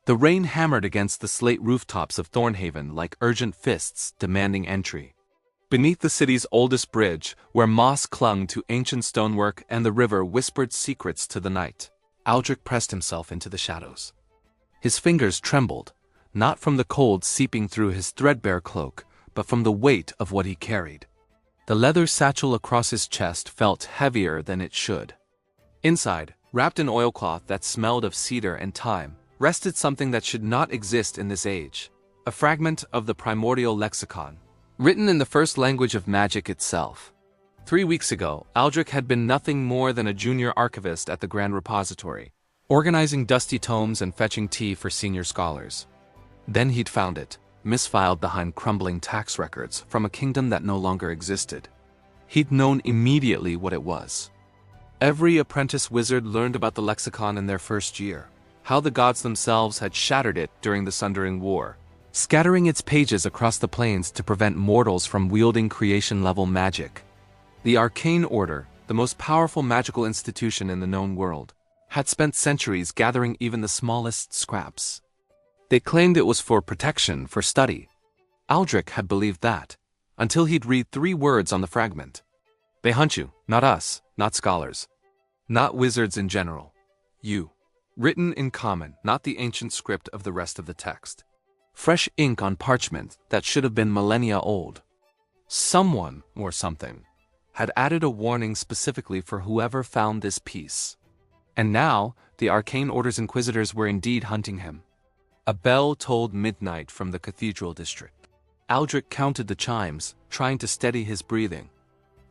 The rain hammered against the slate rooftops of Thornhaven like urgent fists demanding entry. Beneath the city's oldest bridge, where moss clung to ancient stonework and the river whispered secrets to the night, Aldric pressed himself into the shadows. His fingers trembled, not from the cold seeping through his threadbare cloak, but from the weight of what he carried. The leather satchel across his chest felt heavier than it should. Inside, wrapped in oilcloth that smelled of cedar and thyme, rested something that should not exist in this age, a fragment of the Primordial Lexicon, written in the first language of magic itself. 3 weeks ago, Aldric had been nothing more than a junior archivist at the Grand Repository, organizing dusty tomes and fetching tea for senior scholars. Then he'd found it, misfiled behind crumbling tax records from a kingdom that no longer existed. He'd known immediately what it was. Every apprentice wizard learned about the lexicon in their first year, how the gods themselves had shattered it during the Sundering War, scattering its pages across the plains to prevent mortals from wielding creation-level magic. The Arcane Order, the most powerful magical institution in the known world, had spent centuries gathering even the smallest scraps. They claimed it was for protection, for study. Aldric had believed that, until he'd read 3 words on the fragment. They hunt you, not us, not scholars. Not wizards in general. You. Written in common, not the ancient script of the rest of the text. Fresh ink on parchment that should have been millennia old. Someone, or something, had added a warning specifically for whoever found this piece. And now, the Arcane Order's Inquisitors were indeed hunting him. A bell tolled midnight from the cathedral district. Aldric counted the chimes, trying to steady his breathing.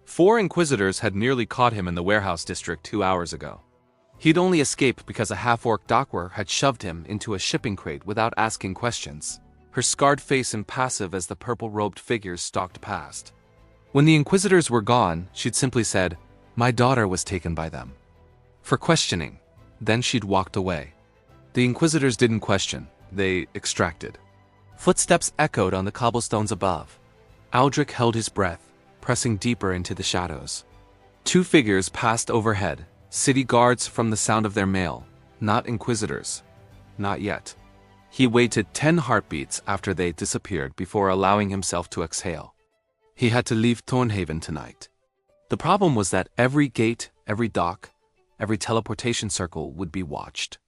4 Inquisitors had nearly caught him in the warehouse district 2 hours ago. He'd only escaped because a half-orc dockworker had shoved him into a shipping crate without asking questions, her scarred face impassive as the purple-robed figures stalked past. When the Inquisitors were gone, she'd simply said, "My daughter was taken by them." For questioning, then she'd walked away. The Inquisitors didn't question, they extracted. Footsteps echoed on the cobblestones above. Aldric held his breath, pressing deeper into the shadows. 2 figures passed overhead, city guards from the sound of their mail, not Inquisitors. Not yet. He waited 10 heartbeats after they disappeared before allowing himself to exhale. He had to leave Thornhaven tonight. The problem was that every gate, every dock, every teleportation circle would be watched.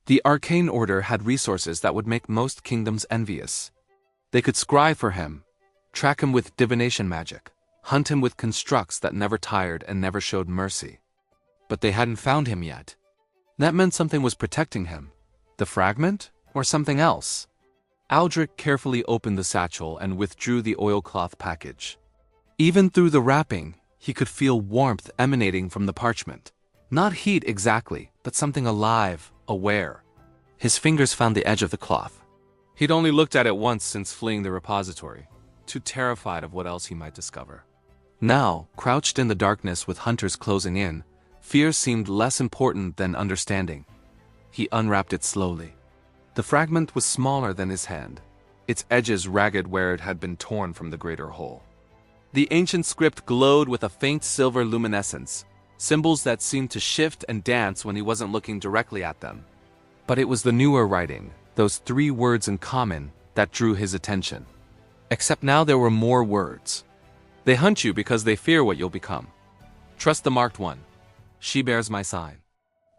The Arcane Order had resources that would make most kingdoms envious. They could scry for him, track him with divination magic, hunt him with constructs that never tired and never showed mercy. But they hadn't found him yet. That meant something was protecting him. The fragment, or something else? Aldric carefully opened the satchel and withdrew the oilcloth package. Even through the wrapping, he could feel warmth emanating from the parchment. Not heat exactly, but something alive, aware. His fingers found the edge of the cloth. He'd only looked at it once since fleeing the repository, too terrified of what else he might discover. Now, crouched in the darkness with hunters closing in, fear seemed less important than understanding. He unwrapped it slowly. The fragment was smaller than his hand, its edges ragged where it had been torn from the greater whole. The ancient script glowed with a faint silver luminescence, symbols that seemed to shift and dance when he wasn't looking directly at them. But it was the newer writing, those 3 words in common, that drew his attention. Except now there were more words. They hunt you because they fear what you'll become. Trust the marked one. She bears my sign.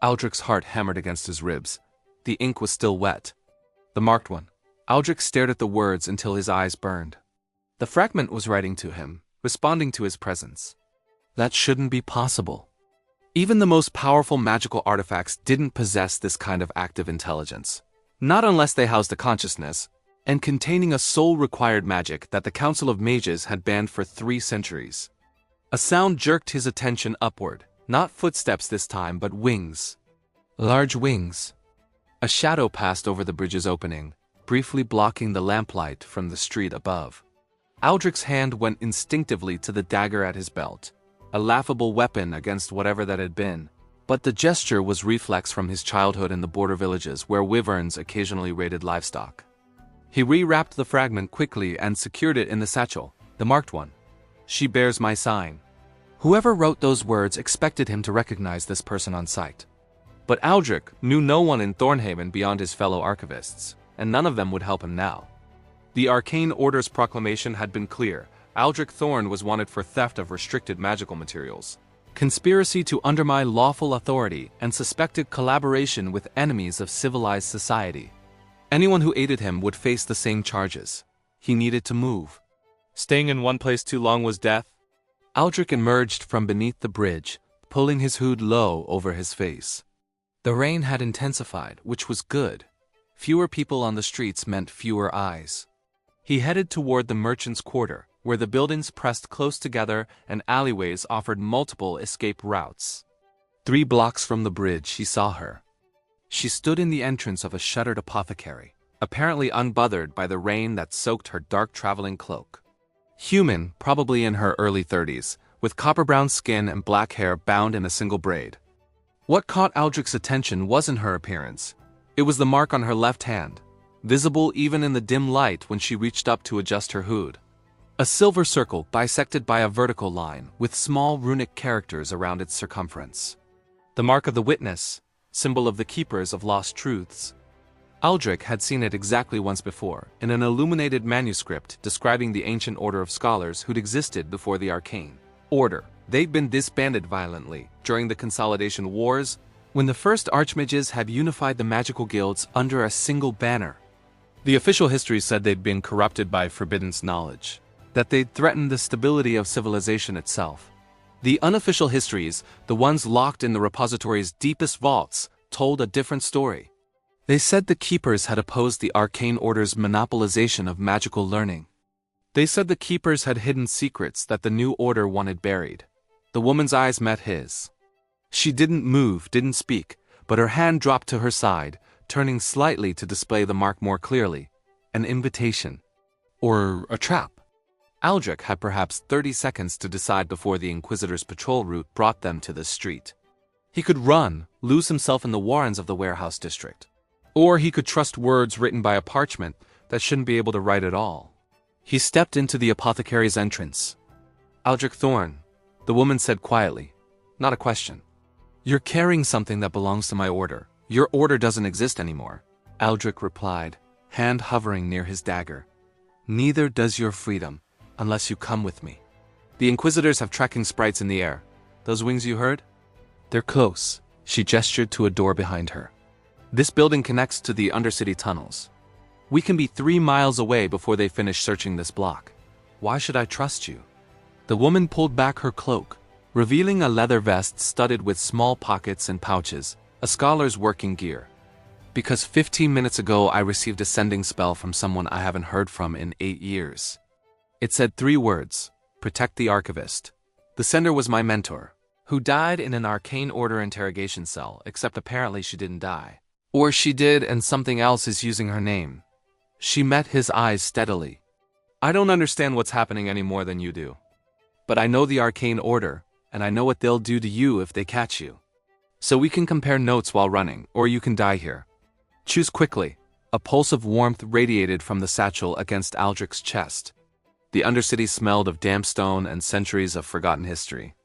Aldric's heart hammered against his ribs. The ink was still wet. The marked one. Aldric stared at the words until his eyes burned. The fragment was writing to him, responding to his presence. That shouldn't be possible. Even the most powerful magical artifacts didn't possess this kind of active intelligence. Not unless they housed a consciousness, and containing a soul-required magic that the Council of Mages had banned for 3 centuries. A sound jerked his attention upward, not footsteps this time, but wings. Large wings. A shadow passed over the bridge's opening, briefly blocking the lamplight from the street above. Aldric's hand went instinctively to the dagger at his belt, a laughable weapon against whatever that had been, but the gesture was reflex from his childhood in the border villages where wyverns occasionally raided livestock. He rewrapped the fragment quickly and secured it in the satchel, the marked one. She bears my sign. Whoever wrote those words expected him to recognize this person on sight. But Aldric knew no one in Thornhaven beyond his fellow archivists, and none of them would help him now. The Arcane Order's proclamation had been clear. Aldric Thorne was wanted for theft of restricted magical materials, conspiracy to undermine lawful authority, and suspected collaboration with enemies of civilized society. Anyone who aided him would face the same charges. He needed to move. Staying in one place too long was death. Aldric emerged from beneath the bridge, pulling his hood low over his face. The rain had intensified, which was good. Fewer people on the streets meant fewer eyes. He headed toward the merchant's quarter, where the buildings pressed close together and alleyways offered multiple escape routes. 3 blocks from the bridge, he saw her. She stood in the entrance of a shuttered apothecary, apparently unbothered by the rain that soaked her dark traveling cloak. Human, probably in her early 30s, with copper-brown skin and black hair bound in a single braid. What caught Aldric's attention wasn't her appearance. It was the mark on her left hand, visible even in the dim light when she reached up to adjust her hood. A silver circle bisected by a vertical line with small runic characters around its circumference. The mark of the witness, symbol of the keepers of lost truths. Aldric had seen it exactly once before, in an illuminated manuscript describing the ancient order of scholars who'd existed before the Arcane Order. They'd been disbanded violently during the Consolidation Wars, when the first Archmages had unified the magical guilds under a single banner. The official history said they'd been corrupted by forbidden knowledge, that they'd threatened the stability of civilization itself. The unofficial histories, the ones locked in the repository's deepest vaults, told a different story. They said the Keepers had opposed the Arcane Order's monopolization of magical learning. They said the Keepers had hidden secrets that the new order wanted buried. The woman's eyes met his. She didn't move, didn't speak, but her hand dropped to her side, turning slightly to display the mark more clearly. An invitation. Or a trap. Aldric had perhaps 30 seconds to decide before the Inquisitor's patrol route brought them to this street. He could run, lose himself in the warrens of the warehouse district. Or he could trust words written by a parchment that shouldn't be able to write at all. He stepped into the apothecary's entrance. Aldric Thorne, the woman said quietly, not a question. You're carrying something that belongs to my order. Your order doesn't exist anymore. Aldric replied, hand hovering near his dagger. Neither does your freedom, unless you come with me. The Inquisitors have tracking sprites in the air. Those wings you heard? They're close. She gestured to a door behind her. This building connects to the Undercity tunnels. We can be 3 miles away before they finish searching this block. Why should I trust you? The woman pulled back her cloak, revealing a leather vest studded with small pockets and pouches, a scholar's working gear. Because 15 minutes ago I received a sending spell from someone I haven't heard from in 8 years. It said 3 words, protect the archivist. The sender was my mentor, who died in an Arcane Order interrogation cell, except apparently she didn't die. Or she did and something else is using her name. She met his eyes steadily. I don't understand what's happening any more than you do. But I know the Arcane Order, and I know what they'll do to you if they catch you. So we can compare notes while running, or you can die here. Choose quickly. A pulse of warmth radiated from the satchel against Aldric's chest. The Undercity smelled of damp stone and centuries of forgotten history.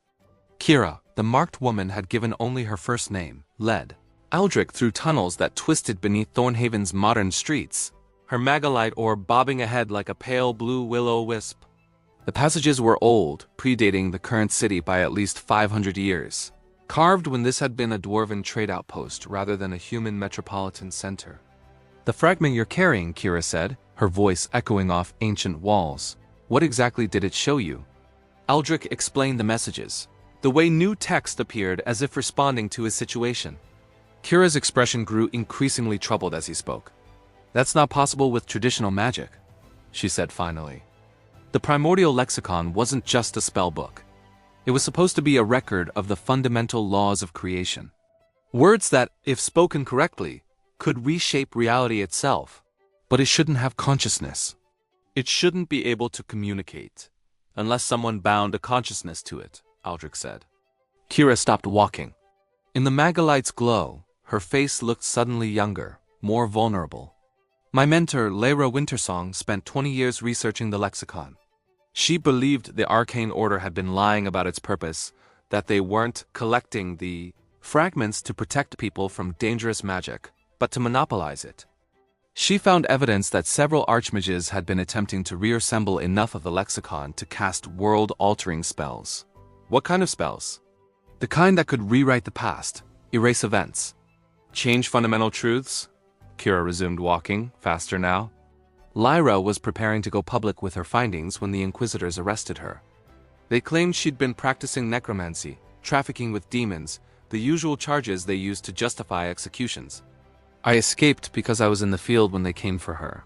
Kira, the marked woman, had given only her first name, led Aldric through tunnels that twisted beneath Thornhaven's modern streets, her magalite orb bobbing ahead like a pale blue will-o-wisp. The passages were old, predating the current city by at least 500 years, carved when this had been a dwarven trade outpost rather than a human metropolitan center. The fragment you're carrying, Kira said, her voice echoing off ancient walls. What exactly did it show you? Aldric explained the messages, the way new text appeared as if responding to his situation. Kira's expression grew increasingly troubled as he spoke. That's not possible with traditional magic, she said finally. The Primordial Lexicon wasn't just a spell book. It was supposed to be a record of the fundamental laws of creation. Words that, if spoken correctly, could reshape reality itself. But it shouldn't have consciousness. It shouldn't be able to communicate, unless someone bound a consciousness to it, Aldric said. Kira stopped walking. In the Magalite's glow, her face looked suddenly younger, more vulnerable. My mentor, Lyra Wintersong, spent 20 years researching the lexicon. She believed the Arcane Order had been lying about its purpose, that they weren't collecting the Fragments to protect people from dangerous magic, but to monopolize it. She found evidence that several Archmages had been attempting to reassemble enough of the lexicon to cast world-altering spells. What kind of spells? The kind that could rewrite the past, erase events, change fundamental truths. Kira resumed walking, faster now. Lyra was preparing to go public with her findings when the Inquisitors arrested her. They claimed she'd been practicing necromancy, trafficking with demons, the usual charges they used to justify executions. I escaped because I was in the field when they came for her.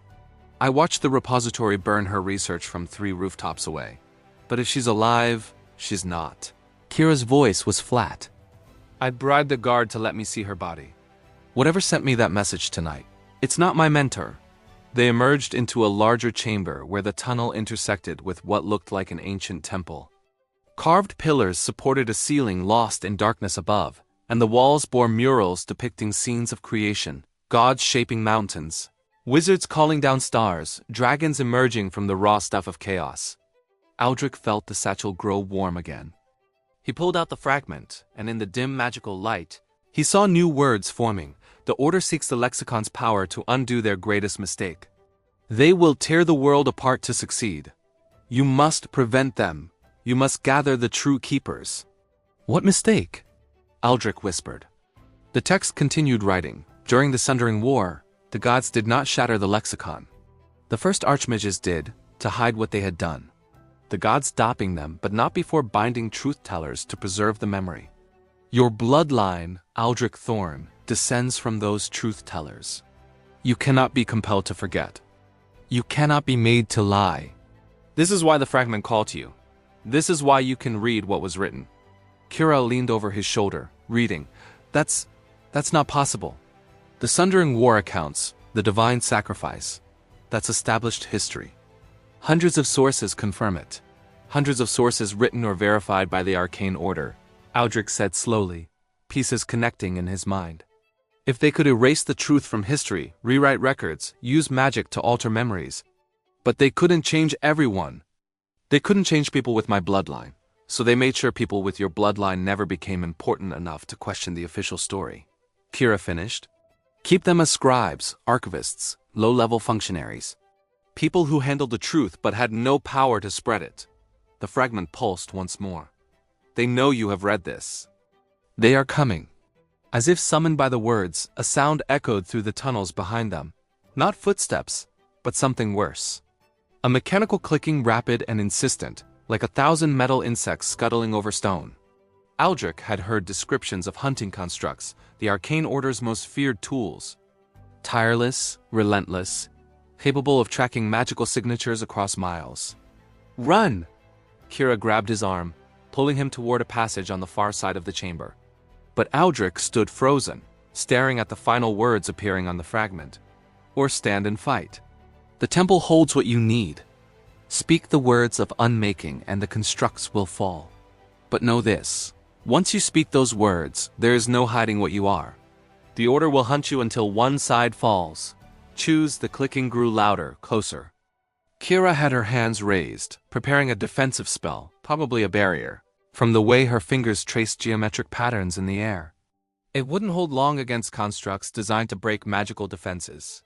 I watched the repository burn her research from 3 rooftops away. But if she's alive, she's not. Kira's voice was flat. I'd bribed the guard to let me see her body. Whatever sent me that message tonight, it's not my mentor. They emerged into a larger chamber where the tunnel intersected with what looked like an ancient temple. Carved pillars supported a ceiling lost in darkness above, and the walls bore murals depicting scenes of creation, gods shaping mountains, wizards calling down stars, dragons emerging from the raw stuff of chaos. Aldric felt the satchel grow warm again. He pulled out the fragment, and in the dim magical light, he saw new words forming. The Order seeks the lexicon's power to undo their greatest mistake. They will tear the world apart to succeed. You must prevent them. You must gather the true keepers. What mistake? Aldric whispered. The text continued writing. During the Sundering War, the gods did not shatter the lexicon. The first Archmages did, to hide what they had done. The gods stopping them, but not before binding truth-tellers to preserve the memory. Your bloodline, Aldric Thorne, descends from those truth-tellers. You cannot be compelled to forget. You cannot be made to lie. This is why the fragment called to you. This is why you can read what was written. Kira leaned over his shoulder, reading. That's not possible. The Sundering War accounts, the divine sacrifice. That's established history. Hundreds of sources confirm it. Hundreds of sources written or verified by the Arcane Order, Aldric said slowly, pieces connecting in his mind. If they could erase the truth from history, rewrite records, use magic to alter memories. But they couldn't change everyone. They couldn't change people with my bloodline, so they made sure people with your bloodline never became important enough to question the official story. Kira finished. Keep them as scribes, archivists, low-level functionaries. People who handled the truth but had no power to spread it. The fragment pulsed once more. They know you have read this. They are coming. As if summoned by the words, a sound echoed through the tunnels behind them. Not footsteps, but something worse. A mechanical clicking rapid and insistent, like 1,000 metal insects scuttling over stone. Aldric had heard descriptions of hunting constructs, the Arcane Order's most feared tools. Tireless, relentless, capable of tracking magical signatures across miles. Run! Kira grabbed his arm, pulling him toward a passage on the far side of the chamber. But Aldric stood frozen, staring at the final words appearing on the fragment. Or stand and fight. The temple holds what you need. Speak the words of unmaking and the constructs will fall. But know this. Once you speak those words, there is no hiding what you are. The Order will hunt you until one side falls. Choose. The clicking grew louder, closer. Kira had her hands raised, preparing a defensive spell, probably a barrier, from the way her fingers traced geometric patterns in the air. It wouldn't hold long against constructs designed to break magical defenses.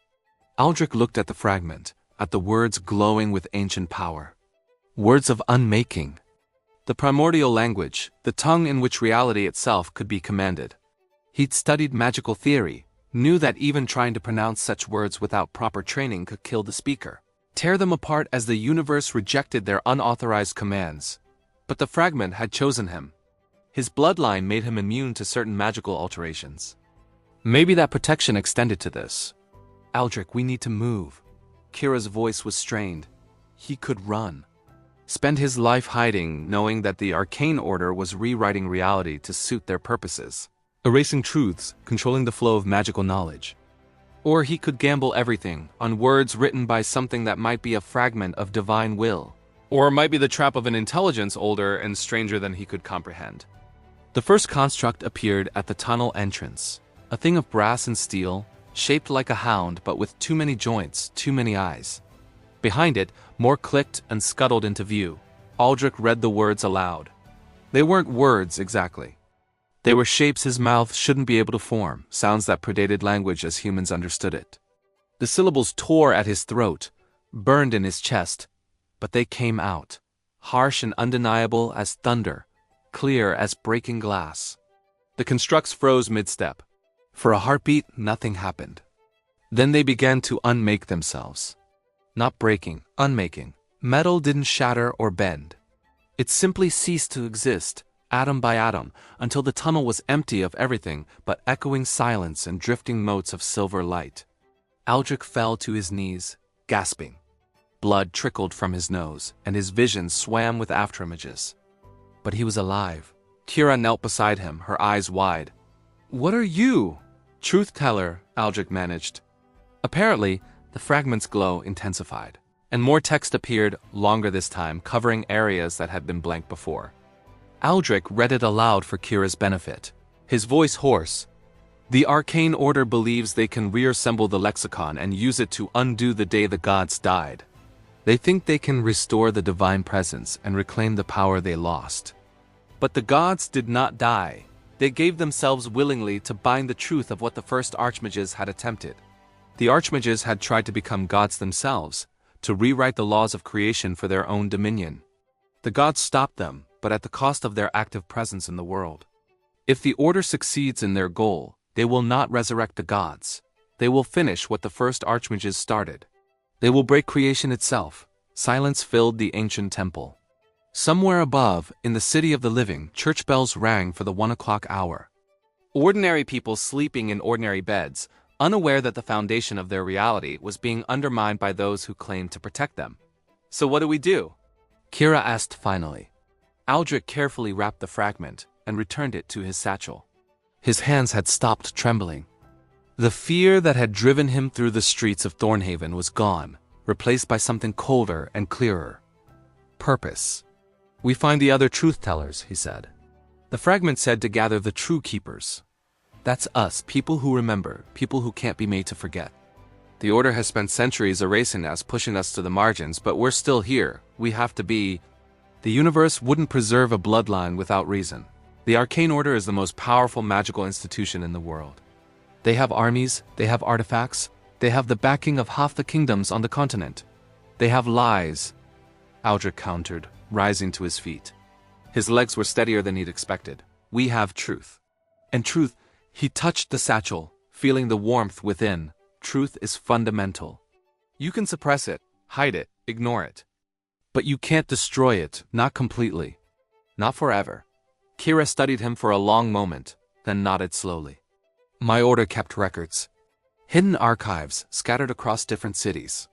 Aldric looked at the fragment, at the words glowing with ancient power. Words of unmaking. The primordial language, the tongue in which reality itself could be commanded. He'd studied magical theory, knew that even trying to pronounce such words without proper training could kill the speaker, tear them apart as the universe rejected their unauthorized commands. But the fragment had chosen him. His bloodline made him immune to certain magical alterations. Maybe that protection extended to this. Aldric, we need to move. Kira's voice was strained. He could run. Spend his life hiding, knowing that the Arcane Order was rewriting reality to suit their purposes. Erasing truths, controlling the flow of magical knowledge. Or he could gamble everything on words written by something that might be a fragment of divine will. Or might be the trap of an intelligence older and stranger than he could comprehend. The first construct appeared at the tunnel entrance. A thing of brass and steel, shaped like a hound but with too many joints, too many eyes. Behind it, more clicked and scuttled into view. Aldric read the words aloud. They weren't words exactly. They were shapes his mouth shouldn't be able to form, sounds that predated language as humans understood it. The syllables tore at his throat, burned in his chest, but they came out, harsh and undeniable as thunder, clear as breaking glass. The constructs froze mid-step. For a heartbeat, nothing happened. Then they began to unmake themselves. Not breaking, unmaking. Metal didn't shatter or bend. It simply ceased to exist, atom by atom, until the tunnel was empty of everything but echoing silence and drifting motes of silver light. Aldric fell to his knees, gasping. Blood trickled from his nose, and his vision swam with afterimages. But he was alive. Kira knelt beside him, her eyes wide. "What are you?" "Truth-teller," Aldric managed. Apparently, the fragment's glow intensified, and more text appeared, longer this time, covering areas that had been blank before. Aldric read it aloud for Kira's benefit, his voice hoarse. "The Arcane Order believes they can reassemble the lexicon and use it to undo the day the gods died. They think they can restore the divine presence and reclaim the power they lost. But the gods did not die. They gave themselves willingly to bind the truth of what the first Archmages had attempted. The Archmages had tried to become gods themselves, to rewrite the laws of creation for their own dominion. The gods stopped them, but at the cost of their active presence in the world. If the Order succeeds in their goal, they will not resurrect the gods. They will finish what the first Archmages started. They will break creation itself." Silence filled the ancient temple. Somewhere above, in the city of the living, church bells rang for the 1 o'clock hour. Ordinary people sleeping in ordinary beds, unaware that the foundation of their reality was being undermined by those who claimed to protect them. "So what do we do?" Kira asked finally. Aldric carefully wrapped the fragment and returned it to his satchel. His hands had stopped trembling. The fear that had driven him through the streets of Thornhaven was gone, replaced by something colder and clearer. Purpose. "We find the other truth-tellers," he said. The fragment said to gather the true keepers. That's us, people who remember, people who can't be made to forget. The Order has spent centuries erasing us, pushing us to the margins, but we're still here. We have to be. The universe wouldn't preserve a bloodline without reason. The Arcane Order is the most powerful magical institution in the world. They have armies, they have artifacts, they have the backing of half the kingdoms on the continent. They have lies, Aldric countered, rising to his feet. His legs were steadier than he'd expected. We have truth. And truth, he touched the satchel, feeling the warmth within. Truth is fundamental. You can suppress it, hide it, ignore it. But you can't destroy it, not completely. Not forever. Kira studied him for a long moment, then nodded slowly. My order kept records. Hidden archives scattered across different cities.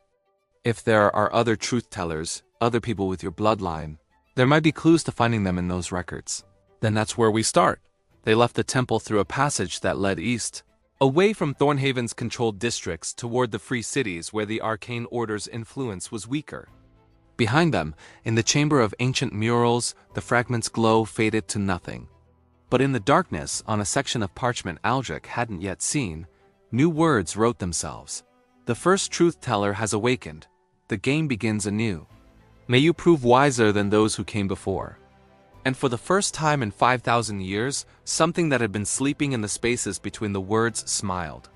If there are other truth-tellers, other people with your bloodline, there might be clues to finding them in those records. Then that's where we start. They left the temple through a passage that led east, away from Thornhaven's controlled districts toward the free cities where the Arcane Order's influence was weaker. Behind them, in the chamber of ancient murals, the fragment's glow faded to nothing. But in the darkness, on a section of parchment Aldric hadn't yet seen, new words wrote themselves. The first truth-teller has awakened. The game begins anew. May you prove wiser than those who came before. And for the first time in 5,000 years, something that had been sleeping in the spaces between the words smiled.